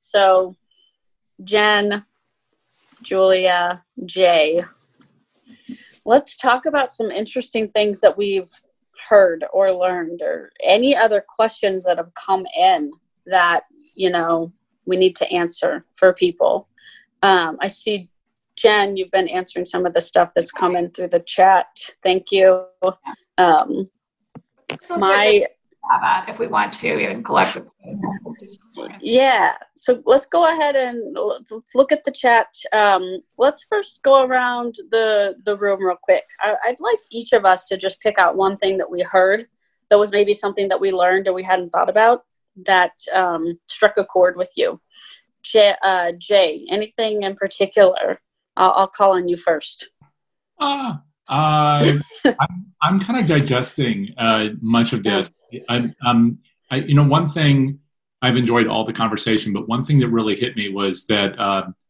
So Jen, Julia, Jay, let's talk about some interesting things that we've heard or learned, or any other questions that have come in that, we need to answer for people. I see, Jen, you've been answering some of the stuff that's coming through the chat. Thank you. If we want to, even collectively. Yeah. So let's go ahead and let's look at the chat. Let's first go around the room real quick. I'd like each of us to just pick out one thing that we heard that was maybe something that we learned or we hadn't thought about that struck a chord with you. Jay, anything in particular? I'll call on you first. I'm kind of digesting much of this. One thing, I've enjoyed all the conversation, but one thing that really hit me was that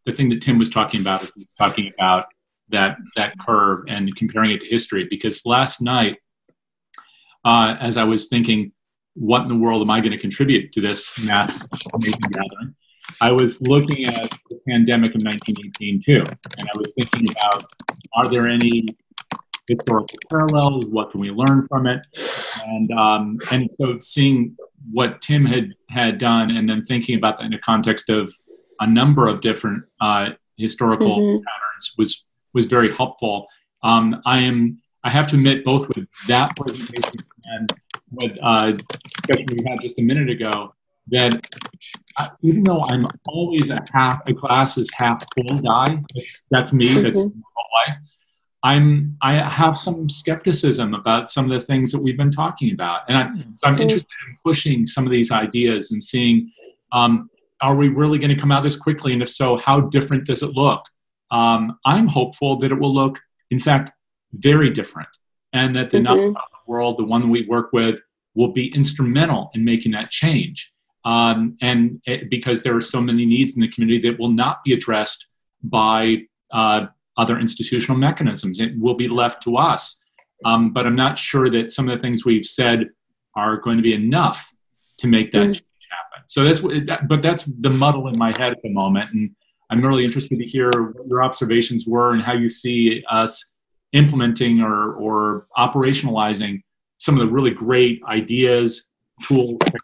the thing that Tim was talking about is he's talking about that curve and comparing it to history. Because last night, as I was thinking, what in the world am I going to contribute to this mass amazing gathering? I was looking at the pandemic of 1918 too, and I was thinking about, are there any historical parallels? What can we learn from it? And so seeing what Tim had done, and then thinking about that in the context of a number of different historical patterns was very helpful. I have to admit, both with that presentation and with discussion we had just a minute ago, that even though I'm always a glass is half full guy, that's me, that's my life, I have some skepticism about some of the things that we've been talking about. And so I'm interested in pushing some of these ideas and seeing, are we really going to come out this quickly? And if so, how different does it look? I'm hopeful that it will look, in fact, very different. And that the nonprofit world, the one that we work with, will be instrumental in making that change. Because there are so many needs in the community that will not be addressed by other institutional mechanisms. It will be left to us. But I'm not sure that some of the things we've said are going to be enough to make that change happen. So that's the muddle in my head at the moment. And I'm really interested to hear what your observations were and how you see us implementing or operationalizing some of the really great ideas, tools that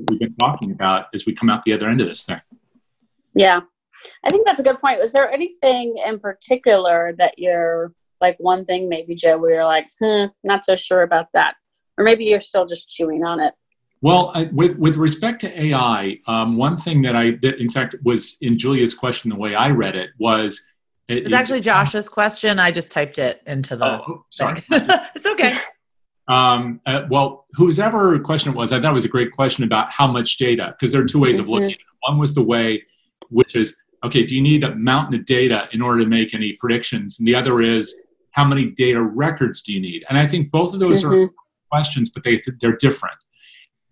we've been talking about as we come out the other end of this thing. Yeah. I think that's a good point. Was there anything in particular that you're like, one thing maybe, Joe, where you're like, not so sure about that? Or maybe you're still just chewing on it? Well, with respect to AI, one thing that in fact was in Julia's question, the way I read it was... It's actually Josh's question. I just typed it into the... Oh, sorry. It's okay. Well, whoever question it was, I thought it was a great question about how much data, because there are two ways of looking at it. One was the way, which is, okay, do you need a mountain of data in order to make any predictions? And the other is, how many data records do you need? And I think both of those are questions, but they're different.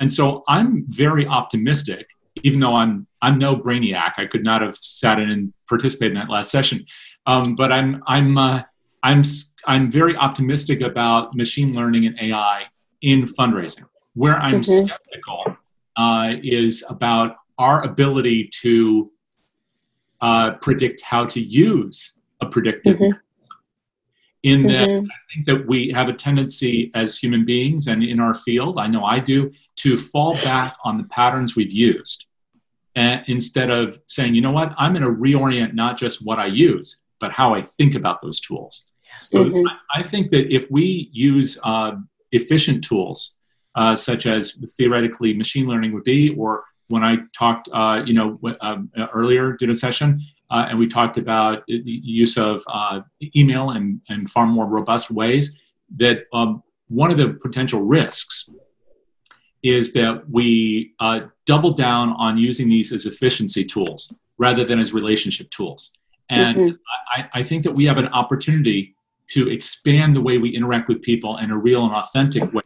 And so I'm very optimistic, even though I'm no brainiac. I could not have sat in and participated in that last session. But I'm very optimistic about machine learning and AI in fundraising. Where I'm skeptical is about our ability to predict how to use a predictive mechanism. In that, I think that we have a tendency as human beings and in our field, I know I do, to fall back on the patterns we've used. Instead of saying, you know what, I'm going to reorient not just what I use, but how I think about those tools. So I think that if we use efficient tools, such as theoretically machine learning would be, or when I talked, earlier, did a session, and we talked about the use of email and far more robust ways, that one of the potential risks is that we double down on using these as efficiency tools rather than as relationship tools. And I think that we have an opportunity to expand the way we interact with people in a real and authentic way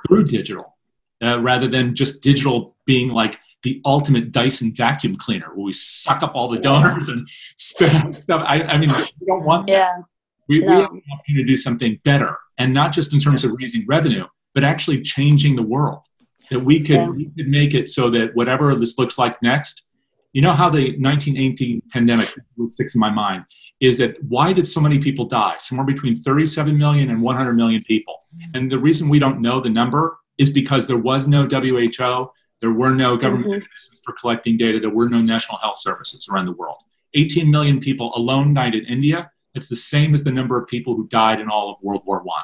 through digital, rather than just digital being like the ultimate Dyson vacuum cleaner where we suck up all the donors and spit out stuff. I mean, we don't want that. We have an opportunity to do something better, and not just in terms of raising revenue, but actually changing the world. That we could make it so that whatever this looks like next You know how the 1918 pandemic sticks in my mind is that why did so many people die? Somewhere between 37 million and 100 million people. And the reason we don't know the number is because there was no WHO, there were no government mechanisms for collecting data, there were no national health services around the world. 18 million people alone died in India. It's the same as the number of people who died in all of World War I.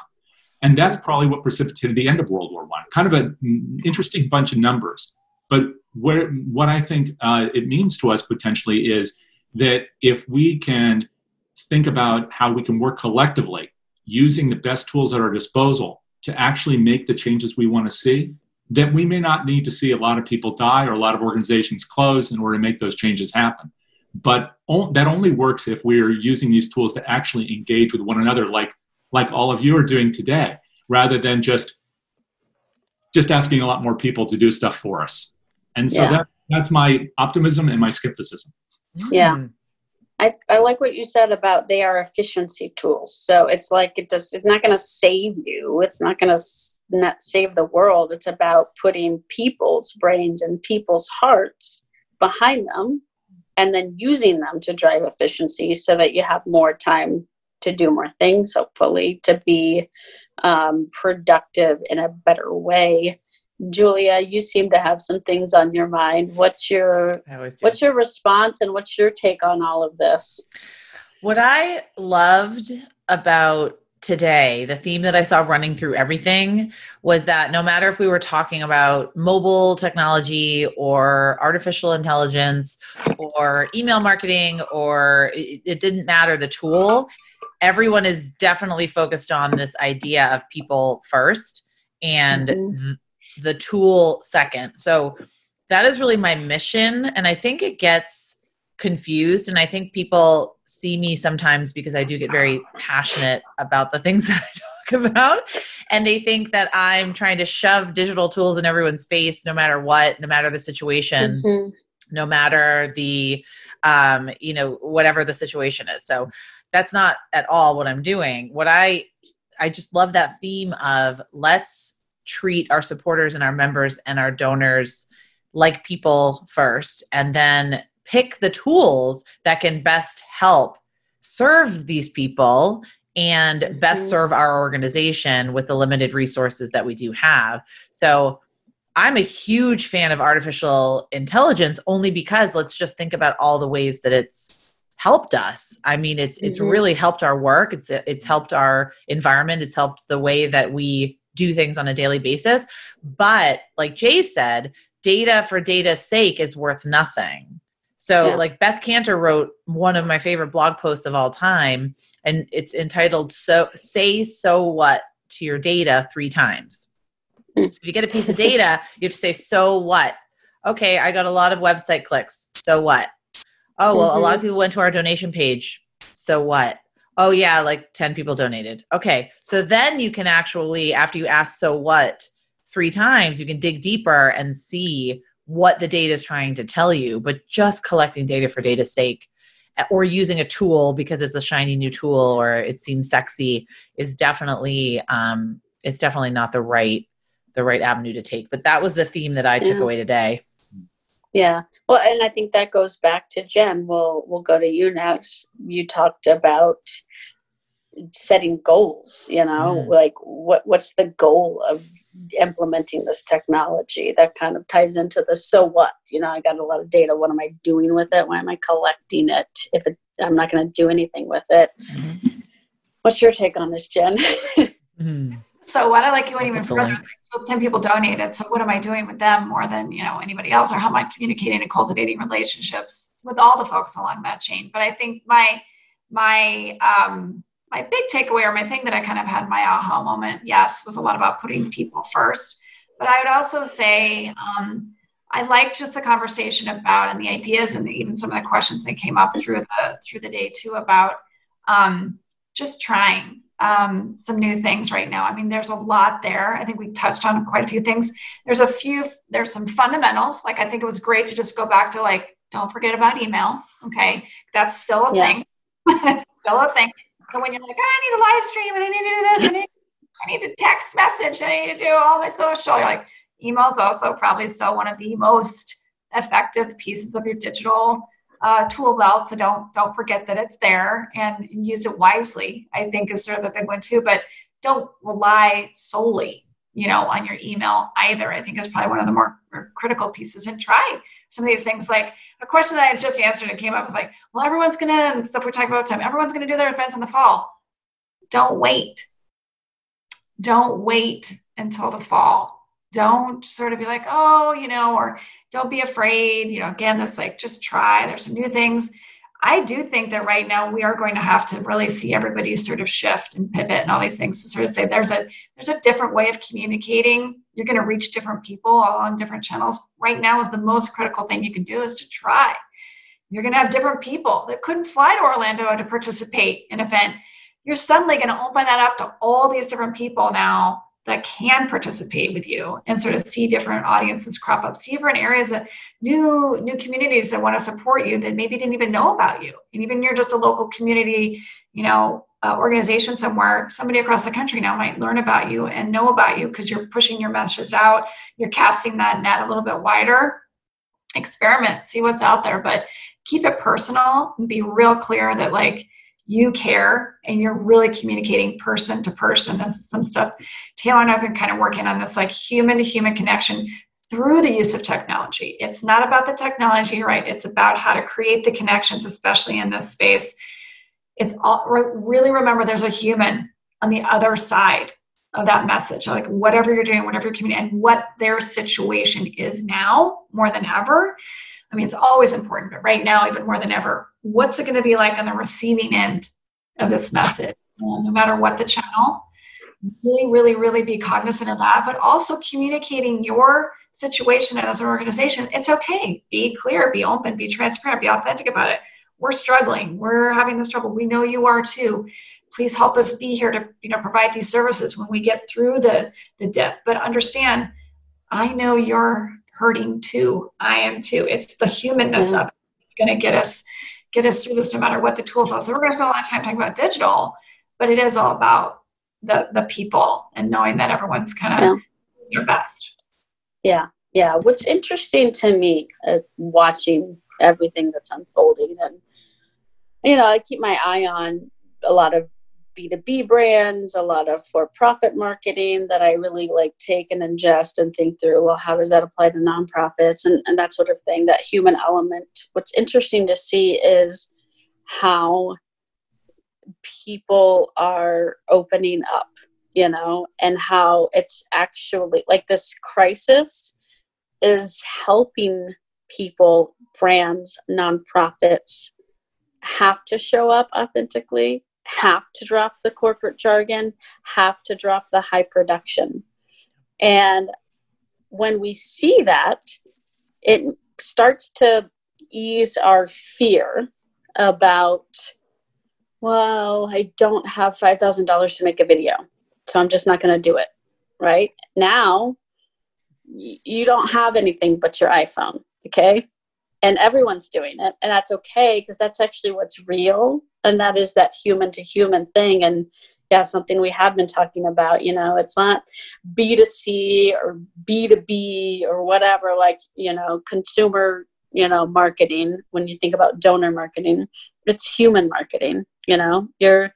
And that's probably what precipitated the end of World War I. Kind of an interesting bunch of numbers. But what I think it means to us potentially is that if we can think about how we can work collectively using the best tools at our disposal to actually make the changes we want to see, that we may not need to see a lot of people die or a lot of organizations close in order to make those changes happen. But that only works if we're using these tools to actually engage with one another, like all of you are doing today, rather than just asking a lot more people to do stuff for us. And so that's my optimism and my skepticism. Yeah. I like what you said about they are efficiency tools. So it's like it's not going to save you. It's not going to not save the world. It's about putting people's brains and people's hearts behind them and then using them to drive efficiency so that you have more time to do more things, hopefully, to be productive in a better way. Julia, you seem to have some things on your mind. What's your response and what's your take on all of this? What I loved about today, the theme that I saw running through everything was that no matter if we were talking about mobile technology or artificial intelligence or email marketing, or it didn't matter the tool, everyone is definitely focused on this idea of people first and the tool second. So that is really my mission. And I think it gets confused. And I think people see me sometimes because I do get very passionate about the things that I talk about. And they think that I'm trying to shove digital tools in everyone's face, no matter what, no matter the situation, no matter the, whatever the situation is. So that's not at all what I'm doing. What I just love that theme of let's treat our supporters and our members and our donors like people first, and then pick the tools that can best help serve these people and best serve our organization with the limited resources that we do have. So I'm a huge fan of artificial intelligence only because let's just think about all the ways that it's helped us. I mean, it's really helped our work. It's helped our environment. It's helped the way that we do things on a daily basis. But like Jay said, data for data's sake is worth nothing. So like Beth Cantor wrote one of my favorite blog posts of all time, and it's entitled, Say So What to Your Data 3 times. So if you get a piece of data, you have to say, so what? Okay, I got a lot of website clicks. So what? Oh, well, a lot of people went to our donation page. So what? Oh yeah, like 10 people donated. Okay. So then you can actually, after you ask so what 3 times, you can dig deeper and see what the data is trying to tell you. But just collecting data for data's sake or using a tool because it's a shiny new tool or it seems sexy is definitely not the right avenue to take. But that was the theme that I took away today. Yeah. Well, and I think that goes back to Jen. We'll go to you next. You talked about setting goals, like what's the goal of implementing this technology? That kind of ties into the so what. I got a lot of data. What am I doing with it? Why am I collecting it if I'm not going to do anything with it? What's your take on this, Jen? So what I like you went even further. So 10 people donated. So what am I doing with them more than anybody else, or how am I communicating and cultivating relationships with all the folks along that chain? But I think my big takeaway, or my thing that I kind of had my aha moment, was a lot about putting people first. But I would also say I liked just the conversation about and the ideas and even some of the questions that came up through the day too about just trying some new things right now. I mean, there's a lot there. I think we touched on quite a few things. There's some fundamentals. Like, I think it was great to just go back to don't forget about email. Okay. That's still a thing. It's still a thing. But when you're like, I need a live stream and I need to do this, I need to text message, and I need to do all my social, you're like, email is also probably still one of the most effective pieces of your digital tool belt. So don't forget that it's there and use it wisely, I think is sort of a big one too. But don't rely solely, on your email either. I think is probably one of the more critical pieces. And try some of these things. Like a question that I just answered and came up was like, well, everyone's going to, and stuff we're talking about time, everyone's going to do their events in the fall. Don't wait. Don't wait until the fall. Don't sort of be like, oh, or don't be afraid, again, this like, just try, there's some new things. I do think that right now we are going to have to really see everybody sort of shift and pivot and all these things to sort of say there's a different way of communicating. You're going to reach different people all on different channels. Right now is the most critical thing you can do is to try. You're going to have different people that couldn't fly to Orlando to participate in an event. You're suddenly going to open that up to all these different people now that can participate with you and sort of see different audiences crop up. See different areas of new communities that want to support you that maybe didn't even know about you. And even you're just a local community, organization somewhere, somebody across the country now might learn about you and know about you because you're pushing your message out. You're casting that net a little bit wider. Experiment, see what's out there, but keep it personal and be real clear that like, you care and you're really communicating person to person. That's some stuff Taylor and I've been kind of working on, this like human to human connection through the use of technology. It's not about the technology, right? It's about how to create the connections, especially in this space. It's all really remember there's a human on the other side of that message, like whatever you're doing, whatever you're communicating, and what their situation is now more than ever. I mean, it's always important, but right now, even more than ever, what's it going to be like on the receiving end of this message? No matter what the channel, really, really, really be cognizant of that, but also communicating your situation as an organization. It's okay. Be clear, be open, be transparent, be authentic about it. We're struggling. We're having this trouble. We know you are too. Please help us be here to, provide these services when we get through the dip. But understand, I know you're hurting too. I am too. It's the humanness of it. It's going to get us through this no matter what the tools are. So we're going to spend a lot of time talking about digital, but it is all about the people and knowing that everyone's kind of your best. Yeah. Yeah. What's interesting to me watching everything that's unfolding, and, I keep my eye on a lot of B2B brands, a lot of for-profit marketing that I really take and ingest and think through, well, how does that apply to nonprofits and that sort of thing, that human element. What's interesting to see is how people are opening up, and how it's actually this crisis is helping people, brands, nonprofits have to show up authentically, have to drop the corporate jargon, have to drop the high production. And when we see that, it starts to ease our fear about, well, I don't have $5,000 to make a video, so I'm just not going to do it. Right now, you don't have anything but your iPhone. Okay. And everyone's doing it. And that's okay, because that's actually what's real. And that is that human to human thing. And yeah, something we have been talking about, it's not B2C or B2B or whatever, consumer, marketing. When you think about donor marketing, it's human marketing. Your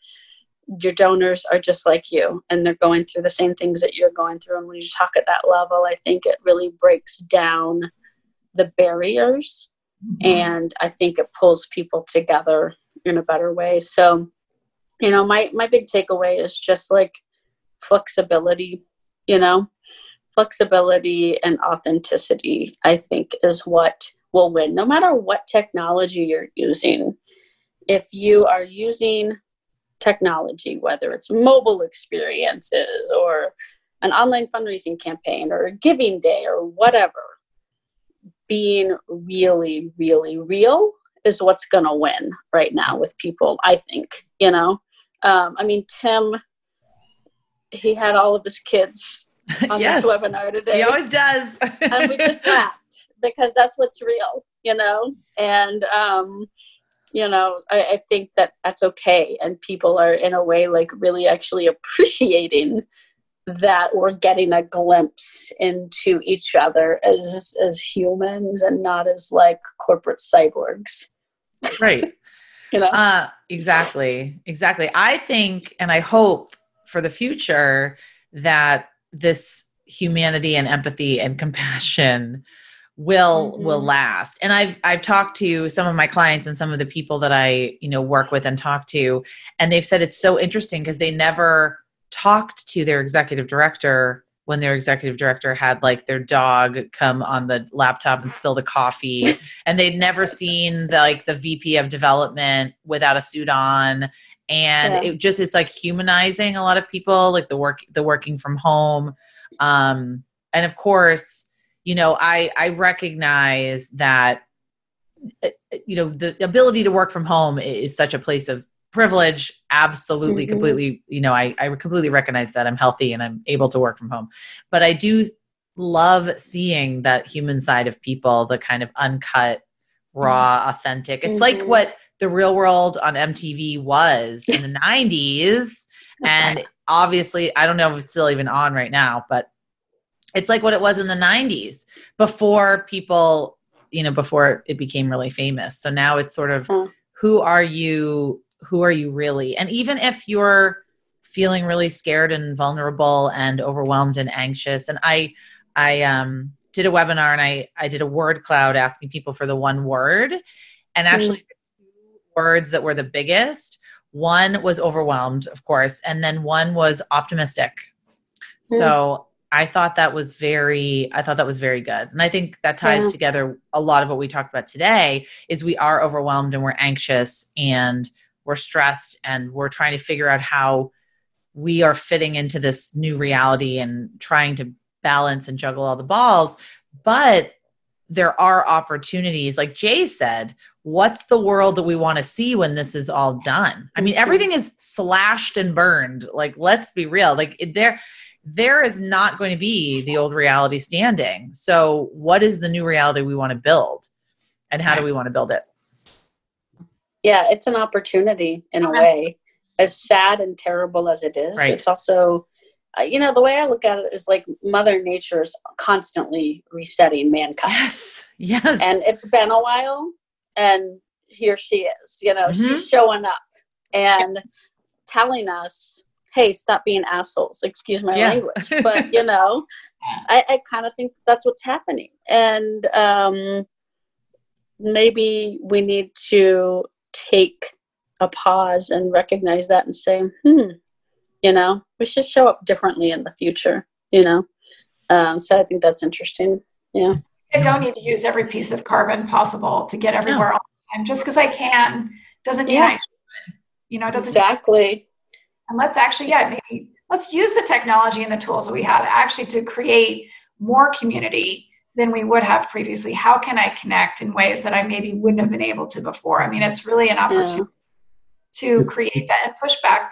donors are just like you, and they're going through the same things that you're going through. And when you talk at that level, I think it really breaks down the barriers. And I think it pulls people together in a better way. So, my big takeaway is just flexibility, flexibility and authenticity, I think, is what will win, no matter what technology you're using. If you are using technology, whether it's mobile experiences or an online fundraising campaign or a giving day or whatever, being really, really real is what's going to win right now with people, I think, Tim, he had all of his kids on this webinar today. He always does. And we just laughed because that's what's real, and, I think that that's okay. And people are in a way really actually appreciating that we're getting a glimpse into each other as humans and not as like corporate cyborgs. Right. You know? Exactly. I think, and I hope for the future that this humanity and empathy and compassion will last. And I've talked to some of my clients and some of the people that I, work with and talk to, and they've said it's so interesting because they never talked to their executive director when their executive director had like their dog come on the laptop and spill the coffee, and they'd never seen the VP of development without a suit on. And it's like humanizing a lot of people, like the working from home. And of course, I recognize that, the ability to work from home is such a place of privilege. Absolutely, completely, I completely recognize that I'm healthy and I'm able to work from home. But I do love seeing that human side of people, the kind of uncut, raw, authentic. It's like what The Real World on MTV was in the 90s. And obviously, I don't know if it's still even on right now, but it's like what it was in the 90s before people, before it became really famous. So now it's sort of, who are you really? And even if you're feeling really scared and vulnerable and overwhelmed and anxious, and I did a webinar and I did a word cloud asking people for the one word, and actually the two words that were the biggest. One was overwhelmed, of course, and then one was optimistic. So I thought that was very good. And I think that ties together a lot of what we talked about today is we are overwhelmed and we're anxious and we're stressed and we're trying to figure out how we are fitting into this new reality and trying to balance and juggle all the balls. But there are opportunities. Like Jay said, what's the world that we want to see when this is all done? I mean, everything is slashed and burned. Like, let's be real. Like there is not going to be the old reality standing. So what is the new reality we want to build? And how do we want to build it? Yeah, it's an opportunity in a way. As sad and terrible as it is, it's also, the way I look at it is like Mother Nature is constantly resetting mankind. Yes. And it's been a while, and here she is, she's showing up and telling us, hey, stop being assholes. Excuse my language. But, I kind of think that's what's happening. And maybe we need to take a pause and recognize that and say, we should show up differently in the future, So I think that's interesting. Yeah. I don't need to use every piece of carbon possible to get everywhere all the time. Just because I can doesn't mean I should, doesn't exactly. And let's actually, maybe let's use the technology and the tools that we have actually to create more community than we would have previously. How can I connect in ways that I maybe wouldn't have been able to before? I mean, it's really an opportunity to create that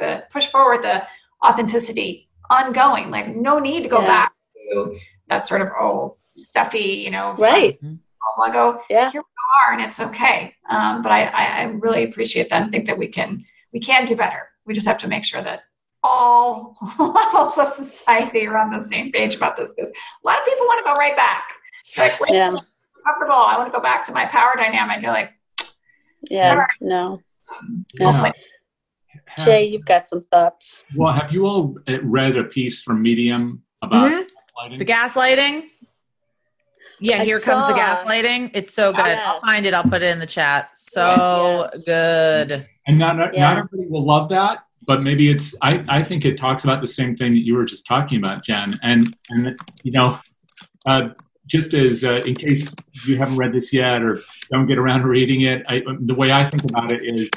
and push forward the authenticity ongoing. Like, no need to go back to that sort of, stuffy, right. I'll go, here we are, and it's okay. But I really appreciate that and think that we can do better. We just have to make sure that all levels of society are on the same page about this, because a lot of people want to go right back. Like, I'm comfortable. I want to go back to my power dynamic. You're like, no. Jay, you've got some thoughts. Well, have you all read a piece from Medium about gaslighting? The gaslighting? Yeah, Here Comes the Gaslighting. It's so good. Yes. I'll find it. I'll put it in the chat. So good. And not everybody will love that, but maybe it's, I think it talks about the same thing that you were just talking about, Jen. And just as in case you haven't read this yet or don't get around to reading it, the way I think about it is,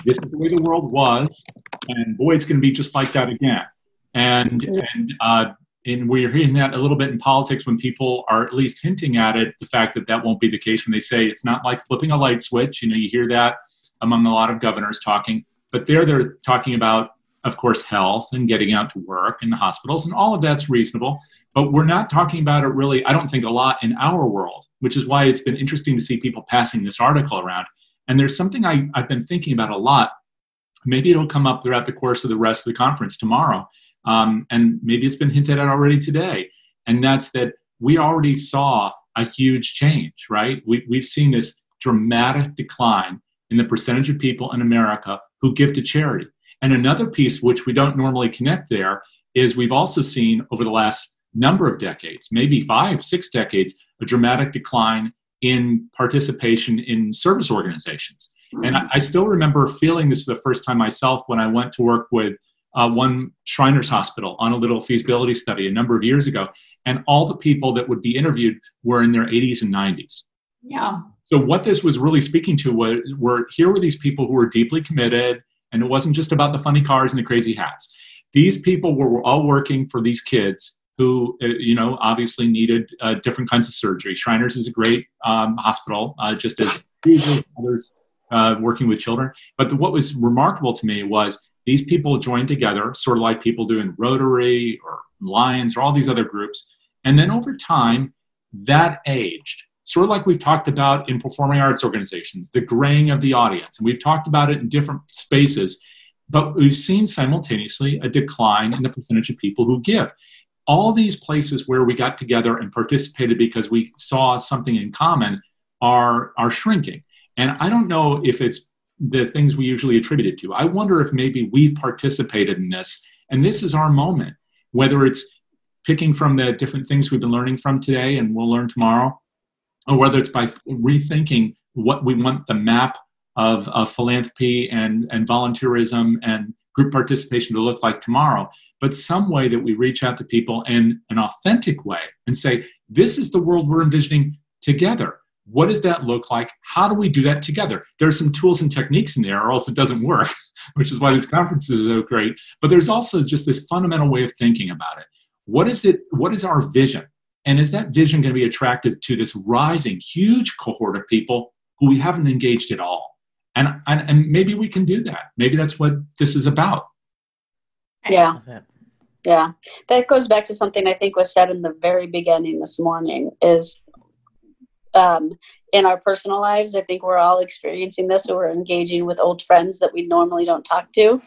this is the way the world was, and boy, it's going to be just like that again. And we're hearing that a little bit in politics when people are at least hinting at it, the fact that won't be the case when they say it's not like flipping a light switch. You hear that among a lot of governors talking, but they're talking about, of course, health and getting out to work in the hospitals, and all of that's reasonable. But we're not talking about it really, I don't think, a lot in our world, which is why it's been interesting to see people passing this article around. And there's something I've been thinking about a lot. Maybe it'll come up throughout the course of the rest of the conference tomorrow, and maybe it's been hinted at already today, and that's that we already saw a huge change, right? We've seen this dramatic decline in the percentage of people in America who give to charity. And another piece which we don't normally connect there is we've also seen over the last number of decades, maybe 5-6 decades, a dramatic decline in participation in service organizations. And I still remember feeling this for the first time myself when I went to work with one Shriners Hospital on a little feasibility study a number of years ago. And all the people that would be interviewed were in their 80s and 90s. Yeah. So what this was really speaking to were here were these people who were deeply committed, and it wasn't just about the funny cars and the crazy hats. These people were all working for these kids who, obviously needed different kinds of surgery. Shriners is a great hospital, just as others working with children. But what was remarkable to me was these people joined together, sort of like people do in Rotary or Lions or all these other groups. And then over time, that aged, sort of like we've talked about in performing arts organizations, the graying of the audience. And we've talked about it in different spaces, but we've seen simultaneously a decline in the percentage of people who give. All these places where we got together and participated because we saw something in common are shrinking. And I don't know if it's the things we usually attribute it to. I wonder if maybe we've participated in this, and this is our moment, whether it's picking from the different things we've been learning from today and we'll learn tomorrow, or whether it's by rethinking what we want the map of philanthropy and volunteerism and group participation to look like tomorrow, but some way that we reach out to people in an authentic way and say, this is the world we're envisioning together. What does that look like? How do we do that together? There are some tools and techniques in there, or else it doesn't work, which is why these conferences are so great. But there's also just this fundamental way of thinking about it. What is it? What is our vision? And is that vision going to be attractive to this rising, huge cohort of people who we haven't engaged at all? And maybe we can do that. Maybe that's what this is about. Yeah. Yeah. That goes back to something I think was said in the very beginning this morning is in our personal lives, I think we're all experiencing this, or we're engaging with old friends that we normally don't talk to.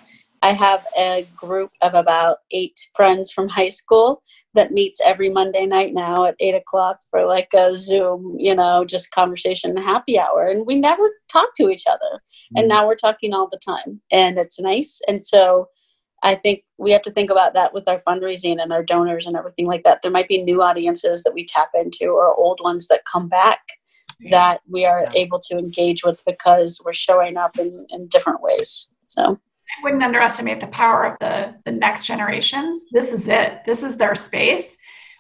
I have a group of about 8 friends from high school that meets every Monday night now at 8:00 for like a Zoom, just conversation and happy hour. And we never talk to each other. And now we're talking all the time, and it's nice. And so I think we have to think about that with our fundraising and our donors and everything like that. There might be new audiences that we tap into, or old ones that come back that we are able to engage with because we're showing up in different ways. So I wouldn't underestimate the power of the next generations. This is it. This is their space.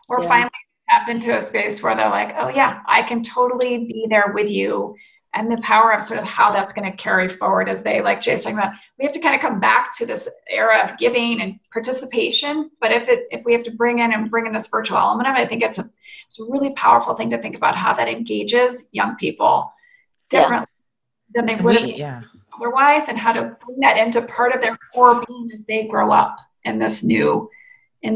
We're finally tap into a space where they're like, oh yeah, I can totally be there with you. And the power of sort of how that's going to carry forward as they, like Jay's talking about, we have to kind of come back to this era of giving and participation. But if we have to bring in this virtual element of it, I think it's a really powerful thing to think about how that engages young people differently than they would have otherwise, and how to bring that into part of their core being as they grow up in this new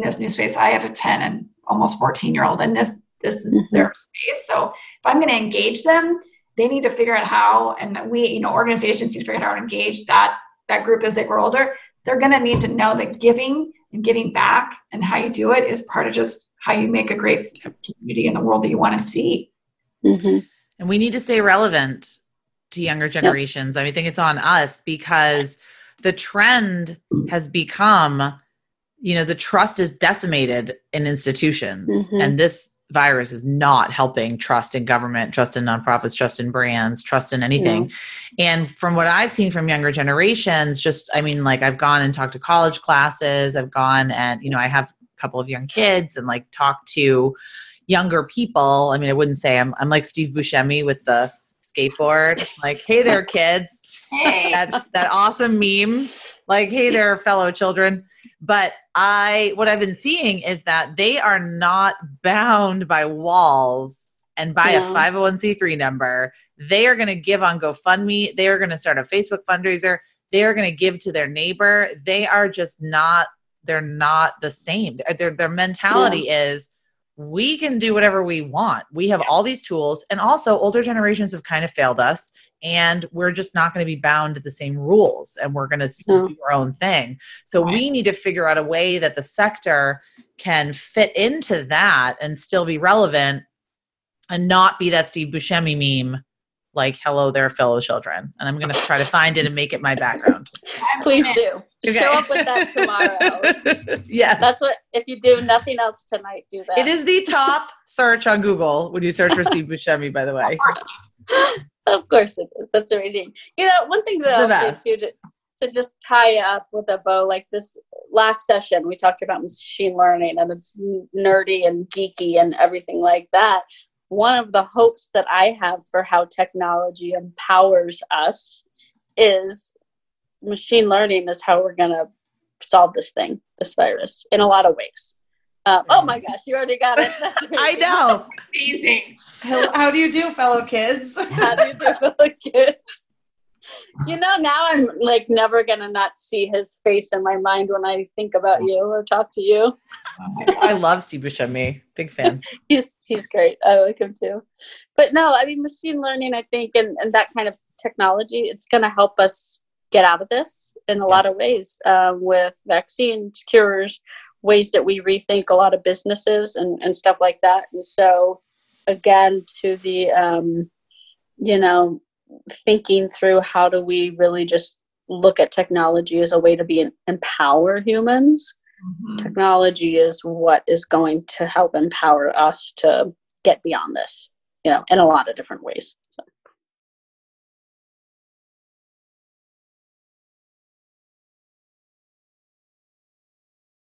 space. I have a 10 and almost 14-year-old, and this is their space. So if I'm going to engage them, they need to figure out how, and we, organizations need to figure out how to engage that group as they grow older. They're going to need to know that giving and giving back and how you do it is part of just how you make a great community in the world that you want to see. Mm-hmm. And we need to stay relevant to younger generations. I think it's on us, because the trend has become, the trust is decimated in institutions, and this virus is not helping trust in government, trust in nonprofits, trust in brands, trust in anything. And from what I've seen from younger generations, I've gone and talked to college classes. I've gone and, I have a couple of young kids and talked to younger people. I wouldn't say I'm like Steve Buscemi with the skateboard. Hey there, kids. Hey. that awesome meme. Hey there, fellow children. But what I've been seeing is that they are not bound by walls and by a 501c3 number. They are going to give on GoFundMe. They are going to start a Facebook fundraiser. They are going to give to their neighbor. They are just not, they're not the same. Their mentality is, we can do whatever we want. We have all these tools, and also older generations have kind of failed us, and we're just not going to be bound to the same rules, and we're going to do our own thing. So we need to figure out a way that the sector can fit into that and still be relevant and not be that Steve Buscemi meme, like, hello there, fellow children. And I'm going to try to find it and make it my background. Please do. Okay. Show up with that tomorrow. Yeah. That's what, if you do nothing else tonight, do that. It is the top search on Google when you search for Steve Buscemi, by the way. Of course it is. That's amazing. You know, one thing that I'll say too, to just tie up with a bow, like this last session, we talked about machine learning, and it's nerdy and geeky and everything like that. One of the hopes that I have for how technology empowers us is machine learning is how we're going to solve this thing, this virus, in a lot of ways. Oh my gosh, you already got it. I know. Amazing. How do you do, fellow kids? How do you do, fellow kids? You know, now I'm like never going to not see his face in my mind when I think about you or talk to you. I love Steve Buscemi. Big fan. He's great. I like him too. But no, I mean, machine learning, I think, and that kind of technology, it's going to help us get out of this in a lot of ways, with vaccines, cures, ways that we rethink a lot of businesses and stuff like that. And so, again, to the, you know, thinking through how do we really just look at technology as a way to empower humans. Technology is what is going to help empower us to get beyond this, you know, in a lot of different ways.